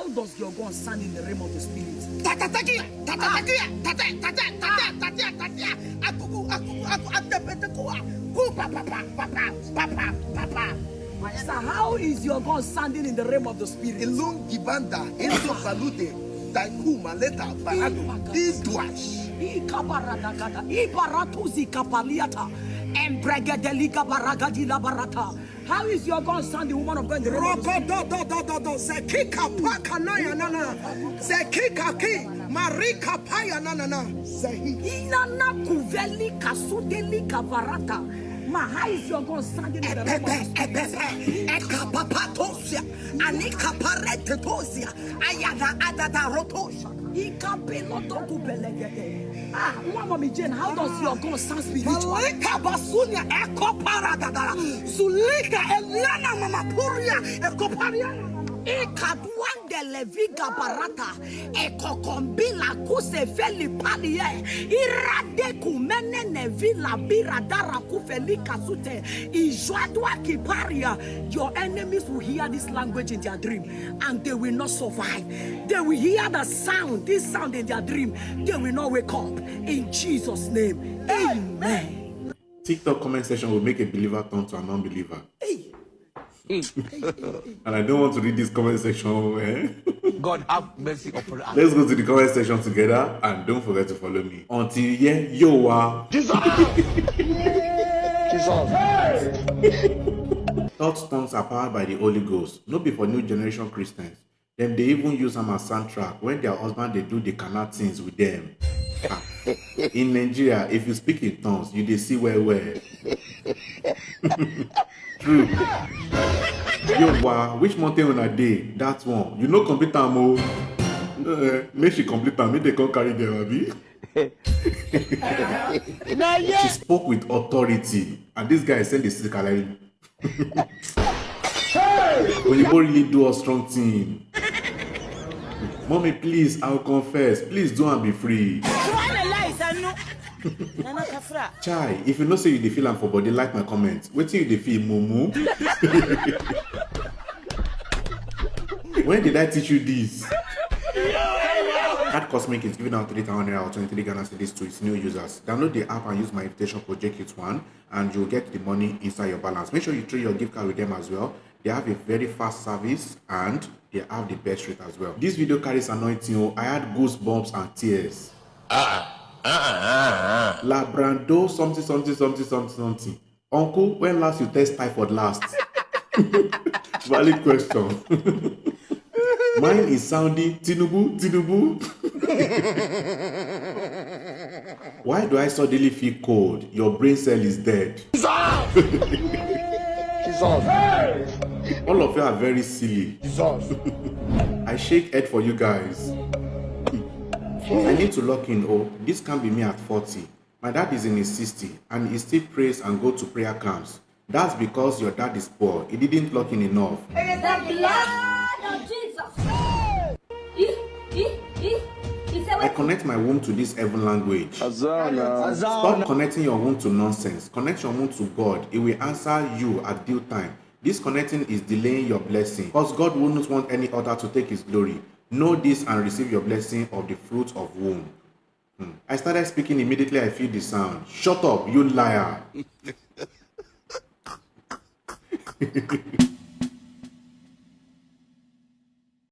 how does your God stand in the realm of the spirit? So how is your God standing in the realm of the spirit? Elon Gibanda, Enzo Balute, Taiku Maleta, Barado, Idwash. Ikabaradagada, Ibaratuzi Kapaliata, and Bregadelika Baragadila Barata. How is your God standing, woman of God, in the realm of the spirit? Zekika Pakanaya Nana, Zekika Ki, Marika Paya Nana, Zehi. Inana Kuveli Kasudeli Kavarata. How is your God standing in the realm of the spirit? Ekapapatosia, Anika Paretetosia, Ayada Adada Rotosha. Mama Jane, how does your God stand spiritually? Malika Basunia, Eko Paradada, Zulika, Eliana Mamapuria, Eko Pariana. Ekaduande leviga barata ekokombila kuse feli palie irade kumene nevila biradara kufeli kasute ijwadwa kiparia. Your enemies will hear this language in their dream and they will not survive. They will hear the sound, this sound in their dream. They will not wake up. In Jesus' name, amen. TikTok comment section will make a believer turn to a non-believer. Hey. And I don't want to read this comment section. God have mercy upon us. Let's go to the comment section together and don't forget to follow me. Until you are Jesus. Thought tongues are powered by the Holy Ghost. No be for new generation Christians. Them they even use them as soundtrack when their husband they do the carnal things with them. In Nigeria, if you speak in tongues, you they see where. True. Yo, wow, which mountain on a day? That one. You know, complete time, oh. Make she complete time. Make they come carry them, abi. She spoke with authority, and this guy sent the sister like, when you really do a strong thing. Mommy, please, I'll confess. Please don't be free. Chai, if you know say you dey feel am for body, like my comment. Wait till you dey feel mumu. When did I teach you this? Cat Cosmic is giving out 3,000 or 23 Ghana cedis to its new users. Download the app and use my invitation code JKIT1 and you'll get the money inside your balance. Make sure you trade your gift card with them as well. They have a very fast service and they have the best rate as well. This video carries anointing. I had goosebumps and tears. Labrando something. Uncle, when last you test typhoid last? Valid question. Mine is sounding Tinubu. Why do I suddenly feel cold? Your brain cell is dead. All of you are very silly. I shake head for you guys. I need to lock in. Oh, this can't be me at 40. My dad is in his 60 and he still prays and go to prayer camps. That's because your dad is poor. He didn't lock in enough. The blood of Jesus. I connect my womb to this heaven language. Stop connecting your womb to nonsense. Connect your womb to God. He will answer you at due time. This connecting is delaying your blessing because God wouldn't want any other to take his glory. Know this and receive your blessing of the fruit of womb. I started speaking immediately. I feel the sound. Shut up, you liar.